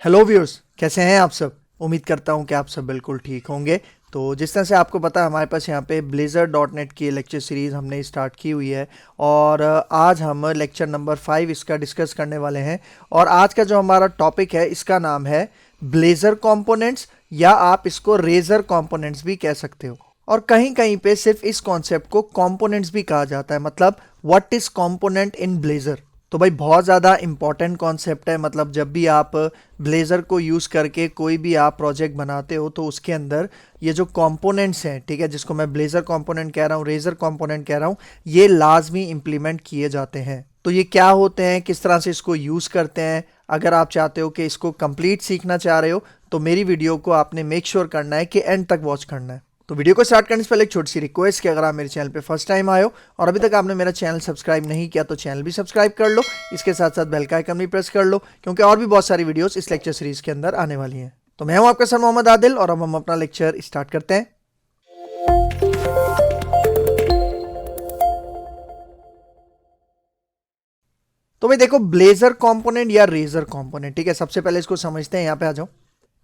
Hello viewers, कैसे हैं आप सब। उम्मीद करता हूं कि आप सब बिल्कुल ठीक होंगे। तो जिस तरह से आपको पता है, हमारे पास यहाँ पे blazor.net की लेक्चर सीरीज़ हमने स्टार्ट की हुई है और आज हम लेक्चर नंबर 5 इसका डिस्कस करने वाले हैं। और आज का जो हमारा टॉपिक है इसका नाम है ब्लेजर कंपोनेंट्स, या आप इसको रेजर कंपोनेंट्स भी कह सकते हो। और कहीं कहीं पे सिर्फ इस कॉन्सेप्ट को कंपोनेंट्स भी कहा जाता है, मतलब what is component in blazer. तो भाई बहुत ज़्यादा इंपॉर्टेंट कॉन्सेप्ट है। मतलब जब भी आप ब्लेज़र को यूज़ करके कोई भी आप प्रोजेक्ट बनाते हो तो उसके अंदर ये जो कंपोनेंट्स हैं, ठीक है, जिसको मैं ब्लेज़र कंपोनेंट कह रहा हूँ, रेजर कंपोनेंट कह रहा हूँ, ये लाजमी इंप्लीमेंट किए जाते हैं। तो ये क्या होते हैं, किस तरह से इसको यूज़ करते हैं, अगर आप चाहते हो कि इसको कंप्लीट सीखना चाह रहे हो तो मेरी वीडियो को आपने मेक श्योर करना है कि एंड तक वॉच करना है। तो वीडियो को स्टार्ट करने से पहले एक छोटी सी रिक्वेस्ट कि अगर आप मेरे चैनल पे फर्स्ट टाइम आए हो और अभी तक आपने मेरा चैनल सब्सक्राइब नहीं किया तो चैनल भी सब्सक्राइब कर लो। इसके साथ साथ बेल का आइकन भी प्रेस कर लो, क्योंकि और भी बहुत सारी वीडियोस इस लेक्चर सीरीज के अंदर आने वाली हैं। तो मैं हूं आपका सर मोहम्मद आदिल और अब हम अपना लेक्चर स्टार्ट करते हैं। तो भाई देखो, ब्लेजर कंपोनेंट या रेजर कंपोनेंट, ठीक है, सबसे पहले इसको समझते हैं। यहाँ पे आ जाओ।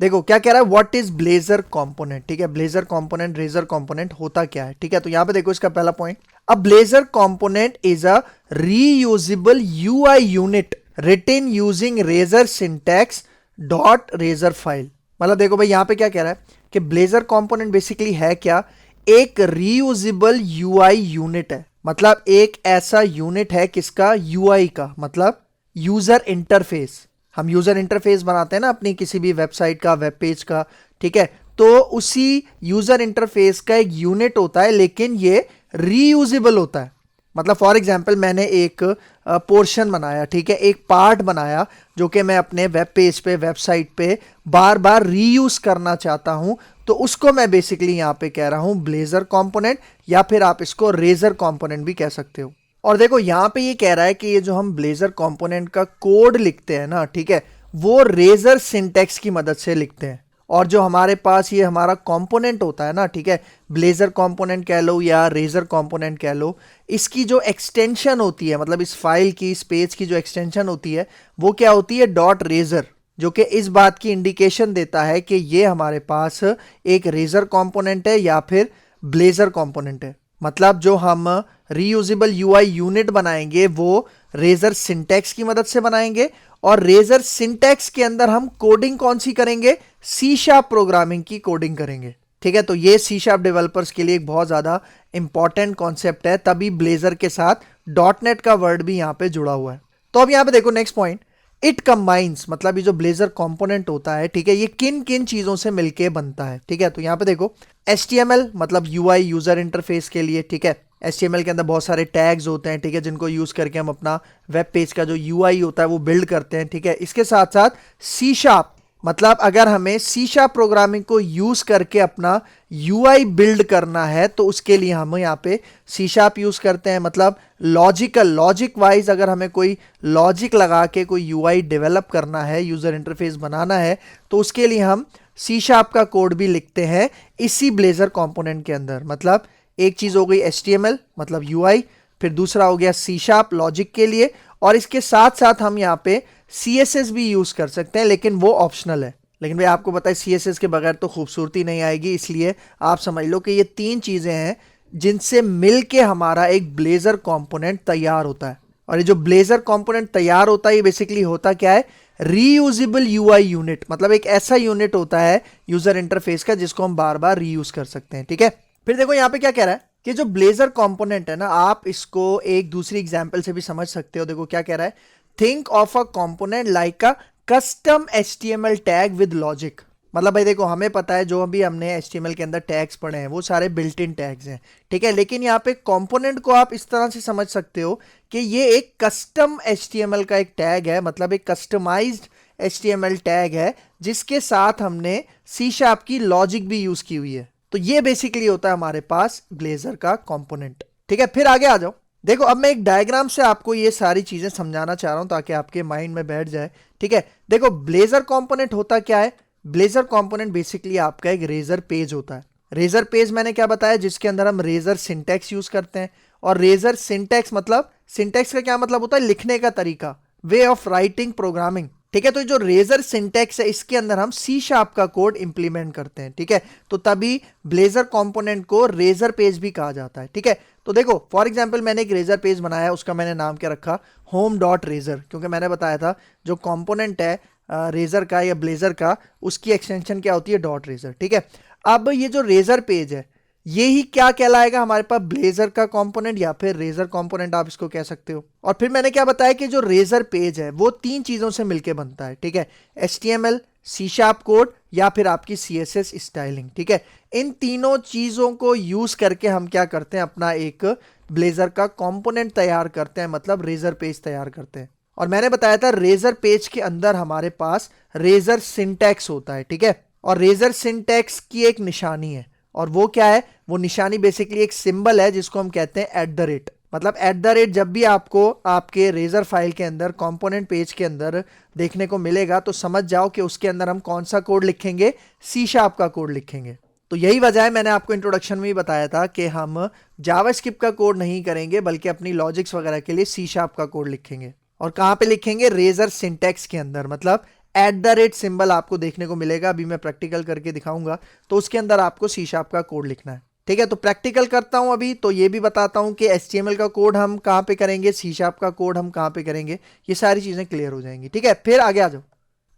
देखो क्या कह रहा है, व्हाट इज ब्लेजर कंपोनेंट। ठीक है, ब्लेजर कंपोनेंट, रेजर कंपोनेंट होता क्या है। ठीक है, तो यहाँ पे देखो इसका पहला point, a Blazor component is a reusable UI unit written using Razor syntax dot Razor file. मतलब देखो भाई यहाँ पे क्या कह रहा है कि ब्लेजर कंपोनेंट बेसिकली है क्या, एक रीयूजेबल यूआई यूनिट है। मतलब एक ऐसा यूनिट है किसका, यूआई का, मतलब यूजर इंटरफेस। हम यूजर इंटरफेस बनाते हैं ना अपनी किसी भी वेबसाइट का, वेब पेज का, ठीक है, तो उसी यूजर इंटरफेस का एक यूनिट होता है, लेकिन ये रीयूजेबल होता है। मतलब फॉर एग्जांपल मैंने एक पोर्शन बनाया, ठीक है, एक पार्ट बनाया जो कि मैं अपने वेब पेज पे, वेबसाइट पे बार बार रीयूज करना चाहता हूं, तो उसको मैं बेसिकली यहां पे कह रहा हूं ब्लेजर कंपोनेंट, या फिर आप इसको रेजर कंपोनेंट भी कह सकते हो। और देखो यहाँ पे ये कह रहा है कि ये जो हम ब्लेजर कंपोनेंट का कोड लिखते हैं ना, ठीक है, वो रेजर सिंटैक्स की मदद से लिखते हैं। और जो हमारे पास ये हमारा कंपोनेंट होता है ना, ठीक है, ब्लेजर कंपोनेंट कह लो या रेजर कंपोनेंट कह लो, इसकी जो एक्सटेंशन होती है, मतलब इस फाइल की, इस पेज की जो एक्सटेंशन होती है वो क्या होती है, डॉट रेजर, जो कि इस बात की इंडिकेशन देता है कि ये हमारे पास एक रेजर कंपोनेंट है या फिर ब्लेजर कंपोनेंट है। मतलब जो हम रीयूजेबल यूआई यूनिट बनाएंगे वो रेजर सिंटैक्स की मदद से बनाएंगे, और रेजर सिंटैक्स के अंदर हम कोडिंग कौन सी करेंगे, सी शार्प प्रोग्रामिंग की कोडिंग करेंगे। ठीक है, तो ये सी शार्प डेवलपर्स के लिए एक बहुत ज्यादा इंपॉर्टेंट कॉन्सेप्ट है, तभी ब्लेजर के साथ डॉट नेट का वर्ड भी यहाँ पे जुड़ा हुआ है। तो अब यहाँ पे देखो नेक्स्ट पॉइंट, इट कंबाइंस, मतलब ये जो ब्लेजर कंपोनेंट होता है, ठीक है, ये किन किन चीजों से मिलके बनता है। ठीक है, तो यहाँ पे देखो HTML मतलब UI, यूजर इंटरफेस के लिए, ठीक है, HTML के अंदर बहुत सारे टैग्स होते हैं, ठीक है, जिनको यूज करके हम अपना वेब पेज का जो UI होता है वो बिल्ड करते हैं। ठीक है, इसके साथ साथ सी शार्प, मतलब अगर हमें सी शार्प प्रोग्रामिंग को यूज करके अपना UI बिल्ड करना है तो उसके लिए हम यहाँ पे सी शार्प यूज करते हैं। मतलब लॉजिक वाइज अगर हमें कोई लॉजिक लगा के कोई UI डेवलप करना है, यूजर इंटरफेस बनाना है, तो उसके लिए हम सी शार्प का कोड भी लिखते हैं इसी ब्लेजर कंपोनेंट के अंदर। मतलब एक चीज हो गई HTML मतलब UI, फिर दूसरा हो गया सी शार्प लॉजिक के लिए, और इसके साथ साथ हम यहाँ पे CSS भी यूज कर सकते हैं, लेकिन वो ऑप्शनल है। लेकिन भाई आपको पता है CSS के बगैर तो खूबसूरती नहीं आएगी, इसलिए आप समझ लो कि ये तीन चीजें हैं जिनसे मिलके हमारा एक ब्लेजर कंपोनेंट तैयार होता है। और ये जो ब्लेजर कंपोनेंट तैयार होता है ये बेसिकली होता क्या है, रीयूजेबल UI यूनिट, मतलब एक ऐसा यूनिट होता है यूजर इंटरफेस का जिसको हम बार बार रीयूज कर सकते हैं। ठीक है, फिर देखो यहाँ पे क्या कह रहा है कि जो ब्लेजर कंपोनेंट है ना, आप इसको एक दूसरी एग्जांपल से भी समझ सकते हो। देखो क्या कह रहा है, think of a component like a custom HTML tag with logic. मतलब भाई देखो हमें पता है जो अभी हमने HTML के अंदर टैग्स पढ़े हैं वो सारे बिल्ट इन टैग्स हैं, ठीक है, लेकिन यहाँ पे कंपोनेंट को आप इस तरह से समझ सकते हो कि ये एक कस्टम HTML का एक टैग है, मतलब एक कस्टमाइज्ड HTML टैग है जिसके साथ हमने सी शार्प की लॉजिक भी यूज की हुई है। तो ये बेसिकली होता है हमारे पास ब्लेजर का कंपोनेंट। ठीक है, फिर आगे आ जाओ। देखो अब मैं एक डायग्राम से आपको ये सारी चीजें समझाना चाह रहा हूं ताकि आपके माइंड में बैठ जाए। ठीक है, देखो ब्लेजर कंपोनेंट होता क्या है, ब्लेजर कंपोनेंट बेसिकली आपका एक रेजर पेज होता है। रेजर पेज मैंने क्या बताया, जिसके अंदर हम रेजर सिंटैक्स यूज करते हैं। और रेजर सिंटैक्स मतलब, सिंटैक्स का क्या मतलब होता है, लिखने का तरीका, वे ऑफ राइटिंग प्रोग्रामिंग। ठीक है। तो जो रेजर सिंटैक्स है इसके अंदर हम सी शार्प का कोड इंप्लीमेंट करते हैं, ठीक है। तो तभी ब्लेजर कंपोनेंट को रेजर पेज भी कहा जाता है, ठीक है। तो देखो फॉर एग्जांपल मैंने एक रेजर पेज बनाया, उसका मैंने नाम क्या रखा, होम डॉट रेजर, क्योंकि मैंने बताया था जो कंपोनेंट है रेजर का या ब्लेजर का, उसकी एक्सटेंशन क्या होती है, डॉट रेजर, ठीक है। अब ये जो रेजर पेज है ये ही क्या कहलाएगा हमारे पास, ब्लेजर का कंपोनेंट या फिर रेजर कंपोनेंट आप इसको कह सकते हो। और फिर मैंने क्या बताया कि जो रेजर पेज है वो 3 चीजों से मिलके बनता है, ठीक है। HTML, सी शार्प कोड या फिर आपकी CSS स्टाइलिंग, ठीक है। इन तीनों चीजों को यूज करके हम क्या करते हैं, अपना एक ब्लेजर का कंपोनेंट तैयार करते हैं, मतलब रेजर पेज तैयार करते हैं। और मैंने बताया था रेजर पेज के अंदर हमारे पास रेजर सिंटैक्स होता है, ठीक है। और रेजर सिंटैक्स की एक निशानी है, और वो क्या है, वो निशानी बेसिकली एक सिंबल है जिसको हम कहते हैं @ मतलब @ जब भी आपको आपके रेजर फाइल के अंदर कंपोनेंट पेज के अंदर देखने को मिलेगा तो समझ जाओ कि उसके अंदर हम कौन सा कोड लिखेंगे, सी शार्प का कोड लिखेंगे। तो यही वजह है, मैंने आपको इंट्रोडक्शन में ही बताया था कि हम जावास्क्रिप्ट का कोड नहीं करेंगे बल्कि अपनी लॉजिक्स वगैरह के लिए सी शार्प का कोड लिखेंगे। और कहां पे लिखेंगे, रेजर सिंटैक्स के अंदर, मतलब @ सिंबल आपको देखने को मिलेगा, अभी मैं प्रैक्टिकल करके दिखाऊंगा, तो उसके अंदर आपको सी शार्प का कोड लिखना है, ठीक है। तो प्रैक्टिकल करता हूं अभी, तो ये भी बताता हूं कि HTML का कोड हम कहां पे करेंगे, सी शार्प का कोड हम कहां पे करेंगे, ये सारी चीजें क्लियर हो जाएंगी, ठीक है। फिर आगे आ जाओ।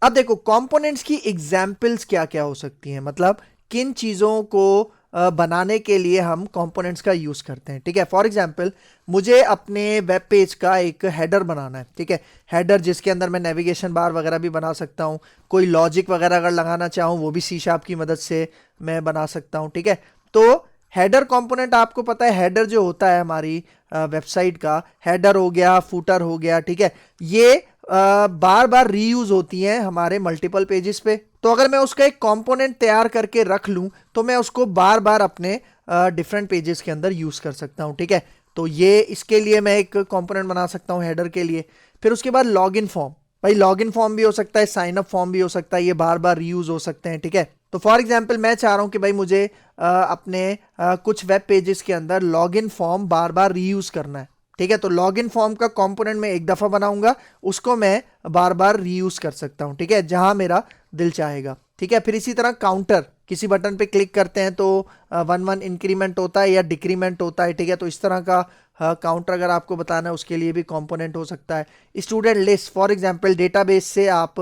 अब देखो कंपोनेंट्स की एग्जाम्पल्स क्या क्या हो सकती हैं, मतलब किन चीजों को बनाने के लिए हम कंपोनेंट्स का यूज करते हैं, ठीक है। फॉर एग्जांपल मुझे अपने वेब पेज का एक हेडर बनाना है, ठीक है। हेडर जिसके अंदर मैं नेविगेशन बार वगैरह भी बना सकता हूं, कोई लॉजिक वगैरह अगर लगाना चाहूं वो भी सी शार्प की मदद से मैं बना सकता हूं, ठीक है। तो हेडर कंपोनेंट आपको पता है, हेडर जो होता है हमारी वेबसाइट का, हेडर हो गया, फूटर हो गया, ठीक है, ये बार बार रीयूज होती हैं हमारे मल्टीपल पेजेस पे। तो अगर मैं उसका एक कंपोनेंट तैयार करके रख लूं तो मैं उसको बार बार अपने डिफरेंट पेजेस के अंदर यूज कर सकता हूं, ठीक है। तो ये इसके लिए मैं एक कंपोनेंट बना सकता हूं हेडर के लिए। फिर उसके बाद लॉगिन फॉर्म, भाई लॉगिन फॉर्म भी हो सकता है, साइन अप फॉर्म भी हो सकता है, ये बार बार रीयूज हो सकते हैं, ठीक है। तो फॉर एग्जाम्पल मैं चाह रहा हूं कि भाई मुझे अपने कुछ वेब पेजेस के अंदर लॉगिन फॉर्म बार बार रीयूज करना है, ठीक है। तो लॉगिन फॉर्म का कंपोनेंट मैं एक दफा बनाऊंगा, उसको मैं बार बार रीयूज कर सकता हूं, ठीक है, जहां मेरा दिल चाहेगा, ठीक है। फिर इसी तरह काउंटर, किसी बटन पे क्लिक करते हैं तो 1 इंक्रीमेंट होता है या डिक्रीमेंट होता है, ठीक है। तो इस तरह का काउंटर अगर आपको बताना है उसके लिए भी कंपोनेंट हो सकता है। Student list, for example database से आप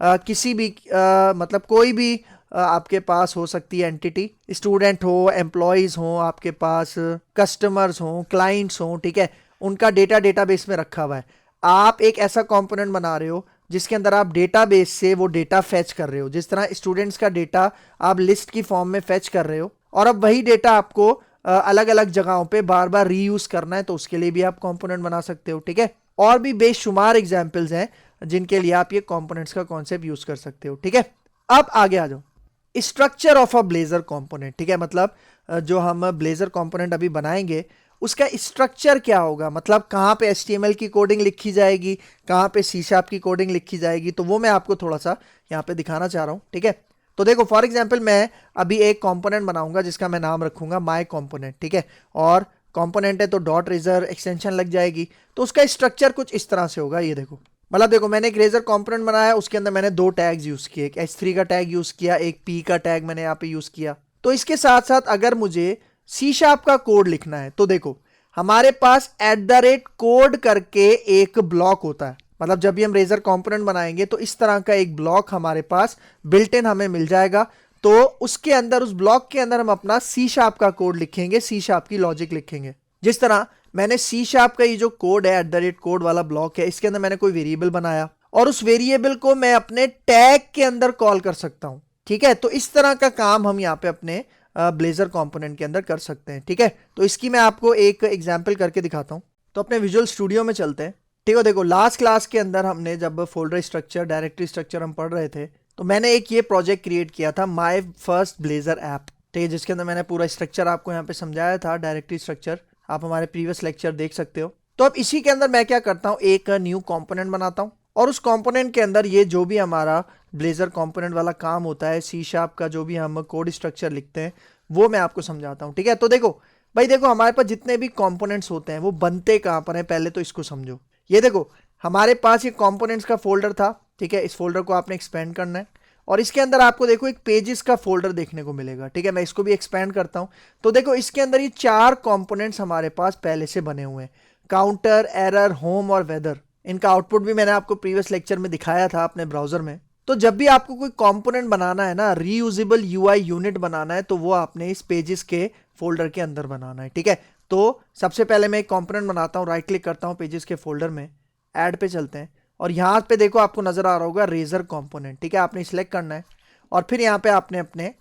किसी भी मतलब कोई भी आपके पास हो सकती है एंटिटी, स्टूडेंट हो, एम्प्लॉयज हो, आपके पास कस्टमर्स हो, क्लाइंट्स हो, ठीक है, उनका डेटा डेटाबेस में रखा हुआ है। आप एक ऐसा कंपोनेंट बना रहे हो जिसके अंदर आप डेटाबेस से वो डेटा फेच कर रहे हो, जिस तरह स्टूडेंट्स का डेटा आप लिस्ट की फॉर्म में फेच कर रहे हो, और अब वही डेटा आपको अलग अलग जगहों पे बार बार रीयूज करना है, तो उसके लिए भी आप कंपोनेंट बना सकते हो, ठीक है। और भी बेशुमार एग्जांपल्स हैं जिनके लिए आप ये कंपोनेंट्स का कॉन्सेप्ट यूज कर सकते हो, ठीक है। अब आगे आ जाओ, structure of a Blazor component, ठीक है, मतलब जो हम ब्लेजर कंपोनेंट अभी बनाएंगे उसका स्ट्रक्चर क्या होगा, मतलब कहाँ पे HTML की कोडिंग लिखी जाएगी, कहाँ पे सी शार्प की कोडिंग लिखी जाएगी, तो वो मैं आपको थोड़ा सा यहाँ पे दिखाना चाह रहा हूँ, ठीक है। तो देखो फॉर एग्जांपल मैं अभी एक कंपोनेंट बनाऊंगा जिसका मैं नाम रखूंगा माय कंपोनेंट, ठीक है। और कंपोनेंट है तो डॉट रेजर एक्सटेंशन लग जाएगी। तो उसका स्ट्रक्चर कुछ इस तरह से होगा, ये देखो, मतलब देखो मैंने एक रेजर कंपोनेंट बनाया, उसके अंदर मैंने 2 टैग्स यूज किए, एक H3 का टैग यूज किया, एक P का टैग मैंने यहाँ पे यूज किया। तो इसके साथ साथ अगर मुझे सी शार्प का कोड लिखना है तो देखो हमारे पास @ कोड करके एक ब्लॉक होता है, मतलब जब भी हम रेजर कंपोनेंट बनाएंगे तो इस तरह का एक ब्लॉक हमारे पास बिल्ट इन हमें मिल जाएगा। तो उसके अंदर, उस ब्लॉक के अंदर हम अपना सी शार्प का कोड लिखेंगे, सी शार्प की लॉजिक लिखेंगे। जिस तरह मैंने सी शार्प का ये जो कोड है, @ कोड वाला ब्लॉक है, इसके अंदर मैंने कोई वेरिएबल बनाया और उस वेरिएबल को मैं अपने टैग के अंदर कॉल कर सकता हूं, ठीक है। तो इस तरह का काम हम यहाँ पे अपने ब्लेजर कंपोनेंट के अंदर कर सकते हैं, ठीक है। तो इसकी मैं आपको एक एग्जांपल करके दिखाता हूं। तो अपने विजुअल स्टूडियो में चलते हैं, ठीक है। देखो लास्ट क्लास के अंदर हमने जब फोल्डर स्ट्रक्चर, डायरेक्टरी स्ट्रक्चर हम पढ़ रहे थे, तो मैंने एक ये प्रोजेक्ट क्रिएट किया था, माय फर्स्ट ब्लेजर ऐप, ठीक है, जिसके अंदर मैंने पूरा स्ट्रक्चर आपको यहाँ पे समझाया था, डायरेक्टरी स्ट्रक्चर। आप हमारे प्रीवियस लेक्चर देख सकते हो। तो अब इसी के अंदर मैं क्या करता हूँ, एक न्यू कंपोनेंट बनाता हूँ और उस कंपोनेंट के अंदर ये जो भी हमारा ब्लेजर कंपोनेंट वाला काम होता है, सी शार्प का जो भी हम कोड स्ट्रक्चर लिखते हैं, वो मैं आपको समझाता हूँ, ठीक है। तो देखो भाई, देखो हमारे पास जितने भी कंपोनेंट्स होते हैं वो बनते कहाँ पर हैं, पहले तो इसको समझो। ये देखो हमारे पास ये कंपोनेंट्स का फोल्डर था, ठीक है, इस फोल्डर को आपने एक्सपेंड करना है और इसके अंदर आपको देखो एक पेजेस का फोल्डर देखने को मिलेगा। ठीक है, मैं इसको भी एक्सपेंड करता हूं तो देखो इसके अंदर ये 4 कंपोनेंट्स हमारे पास पहले से बने हुए हैं, काउंटर, एरर, होम और वेदर। इनका आउटपुट भी मैंने आपको प्रीवियस लेक्चर में दिखाया था अपने ब्राउजर में। तो जब भी आपको कोई कंपोनेंट बनाना है ना, रीयूजेबल यूआई यूनिट बनाना है, तो वो आपने इस पेजेस के फोल्डर के अंदर बनाना है। ठीक है, तो सबसे पहले मैं एक कंपोनेंट बनाता हूं, राइट क्लिक करता हूं पेजेस के फोल्डर में, ऐड पे चलते हैं और यहां पे देखो आपको नजर आ रहा होगा रेजर कंपोनेंट। ठीक है, आपने सिलेक्ट करना है और फिर यहाँ पे आपने अपने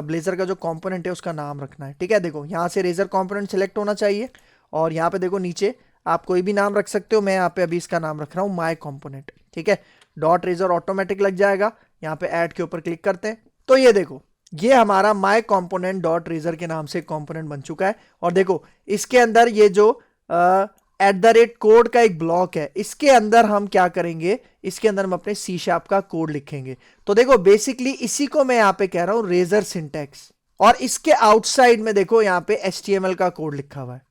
ब्लेजर का जो कंपोनेंट है उसका नाम रखना है। ठीक है, देखो यहाँ से रेजर कंपोनेंट सेलेक्ट होना चाहिए और यहाँ पे देखो नीचे आप कोई भी नाम रख सकते हो। मैं यहाँ पे अभी इसका नाम रख रहा हूँ माई कंपोनेंट। ठीक है, डॉट रेजर ऑटोमेटिक लग जाएगा। यहाँ पे ऐड के ऊपर क्लिक करते हैं तो ये देखो ये हमारा माई कंपोनेंट डॉट रेजर के नाम से कंपोनेंट बन चुका है। और देखो इसके अंदर ये जो कोड का एक ब्लॉक है, इसके अंदर हम क्या करेंगे, इसके अंदर हम अपने सी शार्प का कोड लिखेंगे। तो देखो बेसिकली इसी को मैं यहाँ पे कह रहा हूं रेजर सिंटैक्स। और इसके आउटसाइड में देखो यहाँ पे HTML का कोड लिखा हुआ है।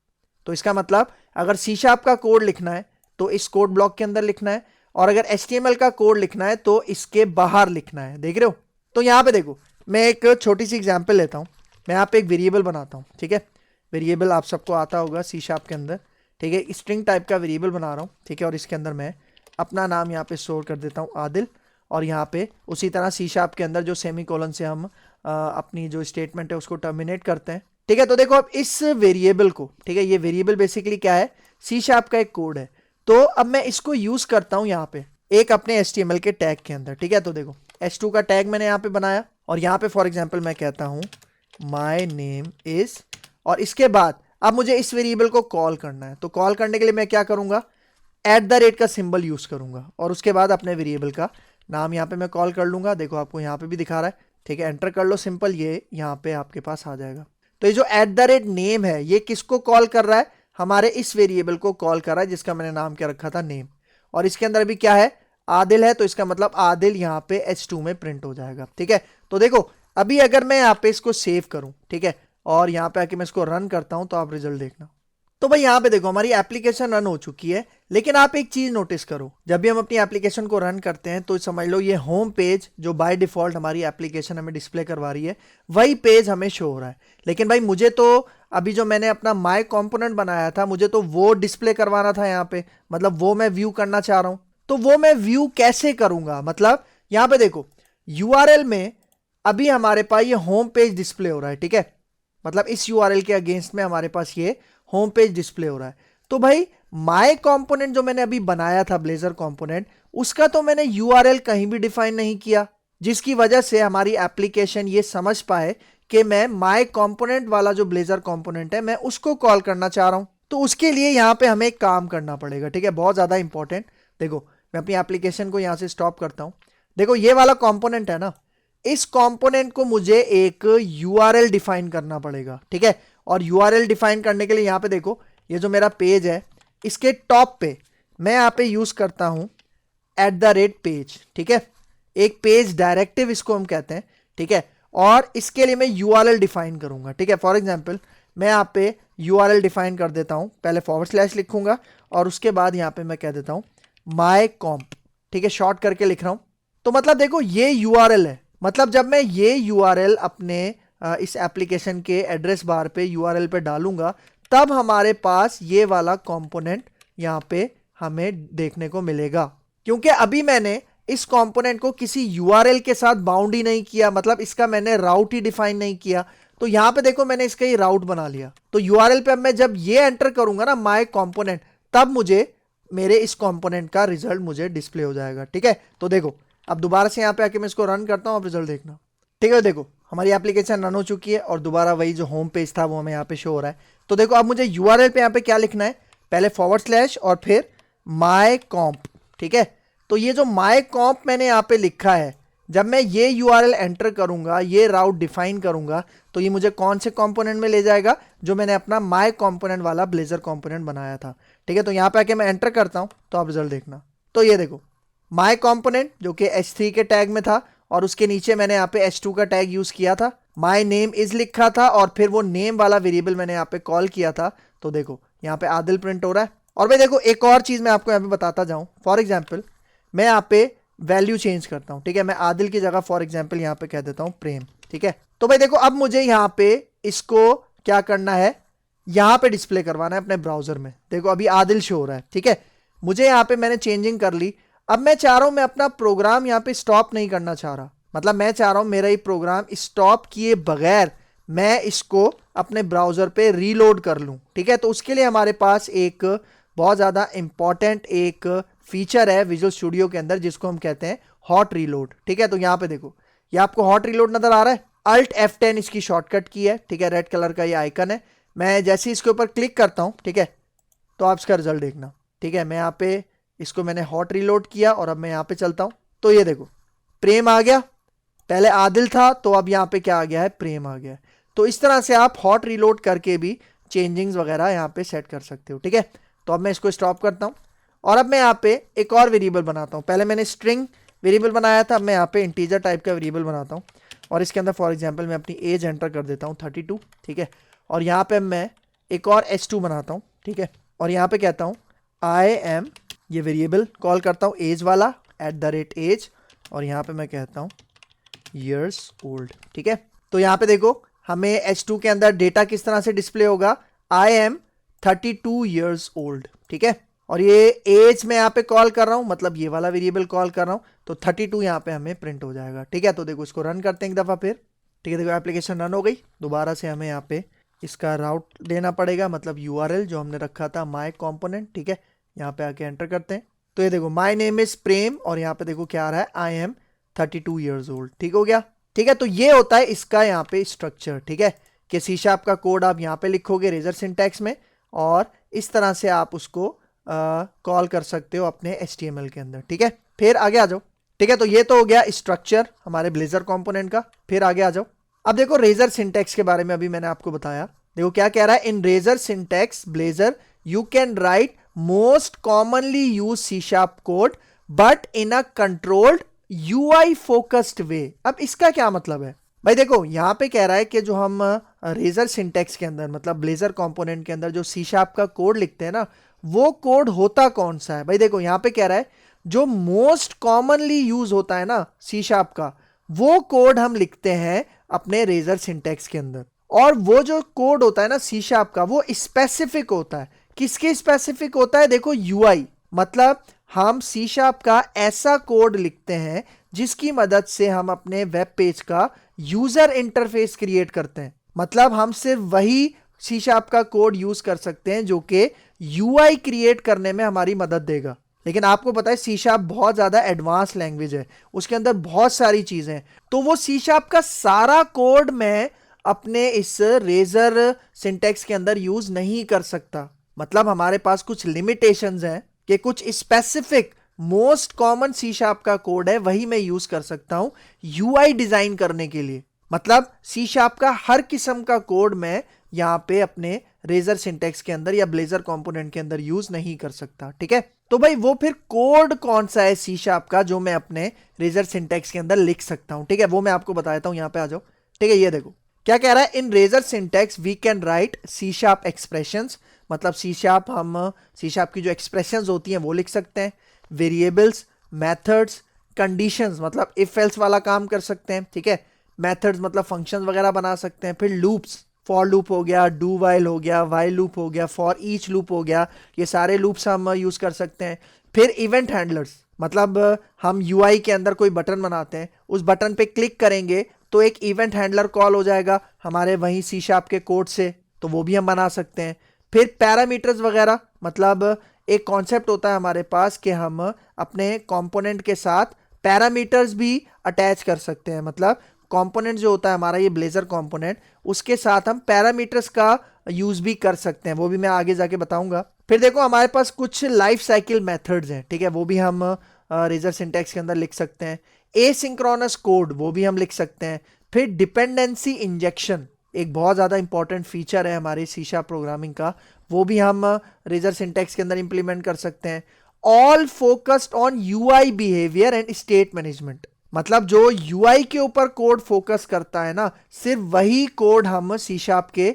तो इसका मतलब अगर सी शार्प का कोड लिखना है तो इस कोड ब्लॉक के अंदर लिखना है और अगर HTML का कोड लिखना है तो इसके बाहर लिखना है। देख रहे हो? तो यहाँ पे देखो मैं एक छोटी सी एग्जाम्पल लेता हूँ। मैं यहाँ पे एक वेरिएबल बनाता हूँ। ठीक है, वेरिएबल आप सबको आता होगा सी शार्प के अंदर। ठीक है, स्ट्रिंग टाइप का वेरिएबल बना रहा हूँ। ठीक है, और इसके अंदर मैं अपना नाम यहाँ पे स्टोर कर देता हूँ आदिल। और यहाँ पे उसी तरह सी शार्प के अंदर जो सेमीकोलन से हम अपनी जो स्टेटमेंट है उसको टर्मिनेट करते हैं। ठीक है, तो देखो अब इस वेरिएबल को, ठीक है, ये वेरिएबल बेसिकली क्या है, सी शार्प का एक कोड है। तो अब मैं इसको यूज करता हूँ यहाँ पे एक अपने HTML के टैग के अंदर। ठीक है, तो देखो H2 का टैग मैंने यहाँ पे बनाया और यहाँ पे फॉर एग्जाम्पल मैं कहता हूँ माई नेम इज, और इसके बाद अब मुझे इस वेरिएबल को कॉल करना है। तो कॉल करने के लिए मैं क्या करूंगा, @ का सिंबल यूज करूंगा और उसके बाद अपने वेरिएबल का नाम यहाँ पे मैं कॉल कर लूंगा। देखो आपको यहाँ पे भी दिखा रहा है। ठीक है, एंटर कर लो सिंपल, ये यहाँ पे आपके पास आ जाएगा। तो ये जो @ नेम है ये किसको कॉल कर रहा है, हमारे इस वेरिएबल को कॉल कर रहा है जिसका मैंने नाम क्या रखा था, नेम। और इसके अंदर भी क्या है, आदिल है, तो इसका मतलब आदिल यहाँ पे H2 में प्रिंट हो जाएगा। ठीक है, तो देखो अभी अगर मैं यहाँ पे इसको सेव करूं, ठीक है, और यहाँ पे आके मैं इसको रन करता हूं तो आप रिजल्ट देखना। तो भाई यहाँ पे देखो हमारी एप्लीकेशन रन हो चुकी है। लेकिन आप एक चीज नोटिस करो, जब भी हम अपनी एप्लीकेशन को रन करते हैं तो समझ लो ये होम पेज जो बाय डिफॉल्ट हमारी एप्लीकेशन हमें डिस्प्ले करवा रही है वही पेज हमें शो हो रहा है। लेकिन भाई मुझे तो अभी जो मैंने अपना माई कंपोनेंट बनाया था मुझे तो वो डिस्प्ले करवाना था यहाँ पे, मतलब वो मैं व्यू करना चाह रहा हूँ। तो वो मैं व्यू कैसे करूंगा, मतलब यहाँ पे देखो URL में अभी हमारे पास ये होम पेज डिस्प्ले हो रहा है। ठीक है, मतलब इस URL के अगेंस्ट में हमारे पास ये होम पेज डिस्प्ले हो रहा है। तो भाई माई कंपोनेंट जो मैंने अभी बनाया था ब्लेजर कंपोनेंट, उसका तो मैंने URL कहीं भी डिफाइन नहीं किया, जिसकी वजह से हमारी एप्लीकेशन ये समझ पाए कि मैं माई कंपोनेंट वाला जो ब्लेजर कंपोनेंट है मैं उसको कॉल करना चाह रहा हूं। तो उसके लिए यहां पे हमें एक काम करना पड़ेगा। ठीक है, बहुत ज्यादा इंपॉर्टेंट। देखो मैं अपनी एप्लीकेशन को यहां से स्टॉप करता हूं। देखो ये वाला कंपोनेंट है ना, इस कंपोनेंट को मुझे एक URL डिफाइन करना पड़ेगा। ठीक है, और URL डिफाइन करने के लिए यहां पे देखो ये जो मेरा पेज है इसके टॉप पे मैं यहां पे यूज करता हूं @पेज। ठीक है, एक पेज डायरेक्टिव इसको हम कहते हैं। ठीक है, और इसके लिए मैं URL डिफाइन करूंगा। ठीक है, फॉर एग्जांपल मैं यहां पे URL डिफाइन कर देता हूं, पहले / लिखूंगा और उसके बाद यहां पे मैं कह देता हूं माई कॉम्प। ठीक है, शॉर्ट करके लिख रहा हूं। तो मतलब देखो ये URL है, मतलब जब मैं ये URL अपने इस एप्लीकेशन के एड्रेस बार पे URL पे डालूंगा तब हमारे पास ये वाला कंपोनेंट यहाँ पे हमें देखने को मिलेगा। क्योंकि अभी मैंने इस कंपोनेंट को किसी URL के साथ बाउंड ही नहीं किया, मतलब इसका मैंने राउट ही डिफाइन नहीं किया। तो यहाँ पे देखो मैंने इसका ही राउट बना लिया। तो URL पे अब मैं जब ये एंटर करूंगा ना माई कंपोनेंट, तब मुझे मेरे इस कंपोनेंट का रिजल्ट मुझे डिस्प्ले हो जाएगा। ठीक है, तो देखो अब दोबारा से यहाँ पे आके मैं इसको रन करता हूँ, अब रिजल्ट देखना। ठीक है, देखो हमारी एप्लीकेशन रन हो चुकी है और दोबारा वही जो होम पेज था वो हमें यहाँ पे शो हो रहा है। तो देखो अब मुझे URL पे यहाँ पे क्या लिखना है, पहले / और फिर माई कॉम्प। ठीक है, तो ये जो माई कॉम्प मैंने यहाँ पे लिखा है, जब मैं ये URL एंटर करूंगा, ये राउट डिफाइन करूंगा, तो ये मुझे कौन से कंपोनेंट में ले जाएगा, जो मैंने अपना माई कंपोनेंट वाला ब्लेजर कंपोनेंट बनाया था। ठीक है, तो यहाँ पे आके मैं एंटर करता हूँ तो आप रिजल्ट देखना। तो ये देखो माई कंपोनेंट जो कि H3 के टैग में था और उसके नीचे मैंने यहाँ पे H2 का टैग यूज किया था, माई नेम इज लिखा था और फिर वो नेम वाला वेरिएबल मैंने यहाँ पे कॉल किया था। तो देखो यहाँ पे आदिल प्रिंट हो रहा है। और भाई देखो एक और चीज मैं आपको यहाँ पे बताता जाऊं, फॉर एग्जाम्पल मैं यहाँ पे वैल्यू चेंज करता हूँ, ठीक है। मैं आदिल की जगह फॉर एग्जाम्पल यहाँ पे कह देता हूँ प्रेम, ठीक है। तो भाई देखो अब मुझे यहाँ पे इसको क्या करना है, यहाँ पे डिस्प्ले करवाना है अपने ब्राउजर में। देखो अभी आदिल शो हो रहा है, ठीक है। मुझे यहाँ पे मैंने चेंजिंग कर ली। अब मैं चाह रहा हूँ मैं अपना प्रोग्राम यहाँ पे स्टॉप नहीं करना चाह रहा, मतलब मैं चाह रहा हूँ मेरा ये प्रोग्राम स्टॉप किए बगैर मैं इसको अपने ब्राउजर पे रीलोड कर लूँ, ठीक है। तो उसके लिए हमारे पास एक बहुत ज़्यादा इंपॉर्टेंट एक फीचर है विजुअल स्टूडियो के अंदर जिसको हम कहते हैं हॉट रीलोड, ठीक है। तो यहाँ पे देखो ये आपको हॉट रीलोड नजर आ रहा है, अल्ट F10 इसकी शॉर्टकट की है, ठीक है। रेड कलर का ये आइकन है। मैं जैसे ही इसके ऊपर क्लिक करता हूँ, ठीक है, तो आप इसका रिजल्ट देखना, ठीक है। मैं यहाँ पे इसको मैंने हॉट रीलोड किया और अब मैं यहाँ पे चलता हूँ तो ये देखो प्रेम आ गया, पहले आदिल था तो अब यहाँ पे क्या आ गया है, प्रेम आ गया है। तो इस तरह से आप हॉट रीलोड करके भी चेंजिंग्स वगैरह यहाँ पे सेट कर सकते हो, ठीक है। तो अब मैं इसको स्टॉप करता हूँ और अब मैं यहाँ पे एक और वेरिएबल बनाता हूँ। पहले मैंने स्ट्रिंग वेरिएबल बनाया था, अब मैं यहाँ पे इंटीजर टाइप का वेरिएबल बनाता हूँ और इसके अंदर फॉर एग्जांपल मैं अपनी एज एंटर कर देता हूँ 32, ठीक है। और यहाँ पे मैं एक और h2 बनाता हूँ, ठीक है। और यहाँ पे कहता हूँ आई एम, ये वेरिएबल कॉल करता हूँ एज वाला @age और यहाँ पे मैं कहता हूँ ईयर्स ओल्ड, ठीक है। तो यहाँ पे देखो हमें h2 के अंदर डेटा किस तरह से डिस्प्ले होगा, आई एम 32 ईयर्स ओल्ड, ठीक है। और ये एज में यहाँ पे कॉल कर रहा हूँ, मतलब ये वाला वेरिएबल कॉल कर रहा हूँ, तो 32 यहाँ पे हमें प्रिंट हो जाएगा, ठीक है। तो देखो इसको रन करते हैं एक दफ़ा फिर, ठीक है। देखो एप्लीकेशन रन हो गई। दोबारा से हमें यहाँ पे इसका राउट देना पड़ेगा, मतलब URL जो हमने रखा था माई कॉम्पोनेंट, ठीक है। यहाँ पे आके एंटर करते हैं तो ये देखो माई नेम इज प्रेम और यहाँ पे देखो क्या आ रहा है, आई एम 32 ईयर्स ओल्ड, ठीक हो गया, ठीक है। तो ये होता है इसका यहाँ पे स्ट्रक्चर, ठीक है, कि C# का कोड आप यहाँ पे लिखोगे रेजर सिंटैक्स में और इस तरह से आप उसको कॉल कर सकते हो अपने HTML के अंदर, ठीक है। फिर आगे आ जाओ, ठीक है। तो ये तो हो गया स्ट्रक्चर हमारे ब्लेजर कंपोनेंट का। फिर आगे आ जाओ। अब देखो रेजर सिंटैक्स के बारे में अभी मैंने आपको बताया। देखो क्या कह रहा है, in Razor syntax Blazor you can write most commonly use C# code but in a controlled UI focused way. अब इसका क्या मतलब है भाई, देखो यहाँ पे कह रहा है कि जो हम रेजर सिंटैक्स के अंदर मतलब ब्लेजर कंपोनेंट के अंदर जो C# का कोड लिखते हैं ना, वो कोड होता कौन सा है। भाई देखो यहाँ पे कह रहा है जो मोस्ट कॉमनली यूज होता है ना C# का, वो कोड हम लिखते हैं अपने रेजर सिंटैक्स के अंदर। और वो जो कोड होता है ना C# का, वो स्पेसिफिक होता है। किसके स्पेसिफिक होता है, देखो UI, मतलब हम C# का ऐसा कोड लिखते हैं जिसकी मदद से हम अपने वेब पेज का यूजर इंटरफेस क्रिएट करते हैं। मतलब हम सिर्फ वही C# का कोड यूज कर सकते हैं जो कि UI क्रिएट करने में हमारी मदद देगा। लेकिन आपको पता है C# बहुत ज्यादा एडवांस लैंग्वेज है, उसके अंदर बहुत सारी चीजें हैं, तो वो C# का सारा कोड मैं अपने इस रेजर सिंटैक्स के अंदर यूज नहीं कर सकता। मतलब हमारे पास कुछ लिमिटेशंस हैं कि कुछ स्पेसिफिक मोस्ट कॉमन C# का कोड है वही मैं यूज कर सकता हूं UI डिजाइन करने के लिए। मतलब C# का हर किस्म का कोड मैं यहां पे अपने रेजर सिंटैक्स के अंदर या ब्लेजर कंपोनेंट के अंदर यूज नहीं कर सकता, ठीक है। तो भाई वो फिर कोड कौन सा है C# का जो मैं अपने रेजर सिंटैक्स के अंदर लिख सकता हूं, ठीक है, वो मैं आपको बता देता हूं। यहां पे आ जाओ, ठीक है। ये देखो क्या कह रहा है, in Razor syntax we can write C# expressions, मतलब C# हम C# की जो एक्सप्रेशंस होती हैं वो लिख सकते हैं। वेरिएबल्स, मेथड्स, कंडीशंस, मतलब इफ एल्स वाला काम कर सकते हैं, ठीक है। मेथड्स मतलब फंक्शंस वगैरह बना सकते हैं। फिर लूप्स, फॉर लूप हो गया, डू वाइल हो गया, वाइल लूप हो गया, फॉर ईच लूप हो गया, ये सारे लूप्स हम यूज कर सकते हैं। फिर इवेंट हैंडलर्स, मतलब हम UI के अंदर कोई बटन बनाते हैं, उस बटन पे क्लिक करेंगे तो एक इवेंट हैंडलर कॉल हो जाएगा हमारे वहीं C# के कोड से, तो वो भी हम बना सकते हैं। फिर पैरामीटर्स वगैरह, मतलब एक कॉन्सेप्ट होता है हमारे पास कि हम अपने कंपोनेंट के साथ पैरामीटर्स भी अटैच कर सकते हैं। मतलब कंपोनेंट जो होता है हमारा ये ब्लेजर कंपोनेंट, उसके साथ हम पैरामीटर्स का यूज भी कर सकते हैं, वो भी मैं आगे जाके बताऊंगा। फिर देखो हमारे पास कुछ लाइफ साइकिल मेथड्स हैं, ठीक है, वो भी हम रेजर सिंटैक्स के अंदर लिख सकते हैं। एसिंक्रोनस कोड, वो भी हम लिख सकते हैं। फिर डिपेंडेंसी इंजेक्शन, एक बहुत ज़्यादा इंपॉर्टेंट फीचर है हमारे C# प्रोग्रामिंग का, वो भी हम रेजर सिंटैक्स के अंदर इंप्लीमेंट कर सकते हैं। All focused on UI behaviour and state management, मतलब जो UI के ऊपर कोड फोकस करता है ना, सिर्फ वही कोड हम C# के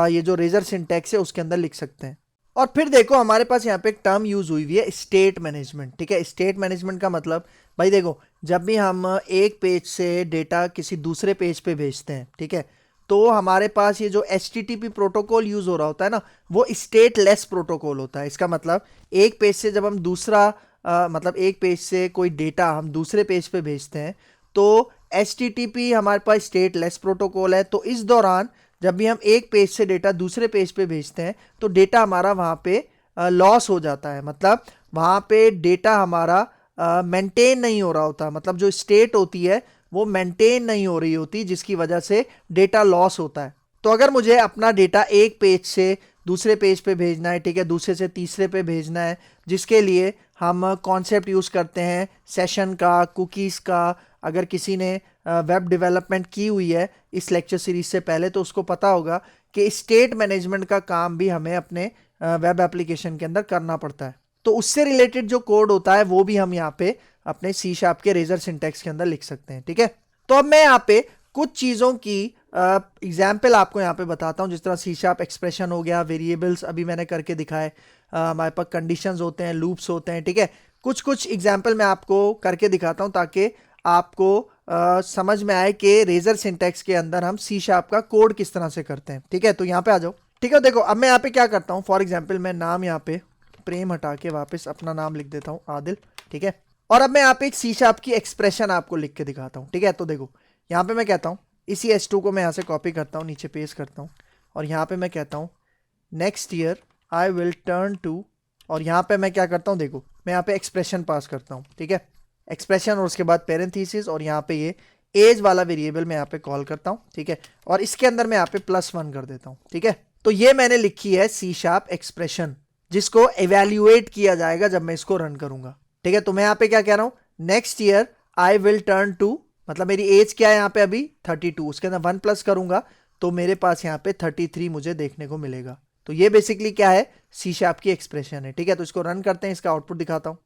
ये जो रेजर सिंटैक्स है उसके अंदर लिख सकते हैं। और फिर देखो हमारे पास यहाँ पे एक टर्म यूज हुई हुई है स्टेट मैनेजमेंट, ठीक है। स्टेट मैनेजमेंट का मतलब भाई देखो, जब भी हम एक पेज से डेटा किसी दूसरे पेज पे भेजते हैं, ठीक है, तो हमारे पास ये जो HTTP प्रोटोकॉल यूज हो रहा होता है ना, वो स्टेटलेस प्रोटोकॉल होता है। इसका मतलब एक पेज से जब हम दूसरा मतलब एक पेज से कोई डेटा हम दूसरे पेज पे भेजते हैं, तो HTTP हमारे पास स्टेटलेस प्रोटोकॉल है। तो इस दौरान जब भी हम एक पेज से डेटा दूसरे पेज पे भेजते हैं, तो डेटा हमारा वहाँ पे लॉस हो जाता है। मतलब वहाँ पे डेटा हमारा मेंटेन नहीं हो रहा होता, मतलब जो स्टेट होती है वो मेंटेन नहीं हो रही होती, जिसकी वजह से डेटा लॉस होता है। तो अगर मुझे अपना डेटा एक पेज से दूसरे पेज पे भेजना है, ठीक है, दूसरे से तीसरे पे भेजना है, जिसके लिए हम कॉन्सेप्ट यूज़ करते हैं सेशन का, कुकीज़ का। अगर किसी ने वेब डेवलपमेंट की हुई है इस लेक्चर सीरीज से पहले, तो उसको पता होगा कि स्टेट मैनेजमेंट का काम भी हमें अपने वेब एप्लीकेशन के अंदर करना पड़ता है। तो उससे रिलेटेड जो कोड होता है वो भी हम यहाँ पे अपने सी शार्प के रेजर सिंटैक्स के अंदर लिख सकते हैं, ठीक है। तो अब मैं यहाँ पे कुछ चीज़ों की एग्जाम्पल आपको यहाँ पे बताता हूँ, जिस तरह सी शार्प एक्सप्रेशन हो गया, वेरिएबल्स अभी मैंने करके दिखाए, हमारे पास कंडीशंस होते हैं, लूप्स होते हैं, ठीक है। कुछ कुछ एग्जाम्पल मैं आपको करके दिखाता हूँ ताकि आपको समझ में आए कि रेजर सिंटैक्स के अंदर हम सी शार्प का कोड किस तरह से करते हैं, ठीक है। तो यहाँ पे आ जाओ, ठीक है। देखो अब मैं यहाँ पे क्या करता हूँ, फॉर एग्जाम्पल मैं नाम यहाँ पे प्रेम हटा के वापस अपना नाम लिख देता हूँ आदिल, ठीक है। और अब मैं यहाँ पे एक सी शार्प की एक्सप्रेशन आपको लिख के दिखाता हूँ, ठीक है। तो देखो यहाँ पे मैं कहता हूँ, इसी S2 को मैं यहाँ से कॉपी करता हूँ, नीचे पेस्ट करता हूँ, और यहाँ पे मैं कहता हूँ next year I will turn two, और यहाँ पे मैं क्या करता हूँ, देखो मैं यहाँ पे एक्सप्रेशन पास करता हूँ, ठीक है, एक्सप्रेशन, और उसके बाद पेरेंथीसिस, और यहाँ पे ये एज वाला वेरिएबल मैं यहाँ पे कॉल करता हूँ, ठीक है, और इसके अंदर मैं यहाँ पे +1 कर देता हूँ, ठीक है। तो ये मैंने लिखी है सी शार्प एक्सप्रेशन, जिसको एवेल्युएट किया जाएगा जब मैं इसको रन करूंगा, ठीक है। तो मैं यहाँ पे क्या कह रहा हूँ, next year I will turn two, मतलब मेरी एज क्या है यहाँ पे अभी 32, उसके अंदर 1 प्लस करूंगा तो मेरे पास यहाँ पे 33 मुझे देखने को मिलेगा। तो ये बेसिकली क्या है, सी शार्प की एक्सप्रेशन है, ठीक है। तो इसको रन करते हैं, इसका आउटपुट दिखाता हूँ,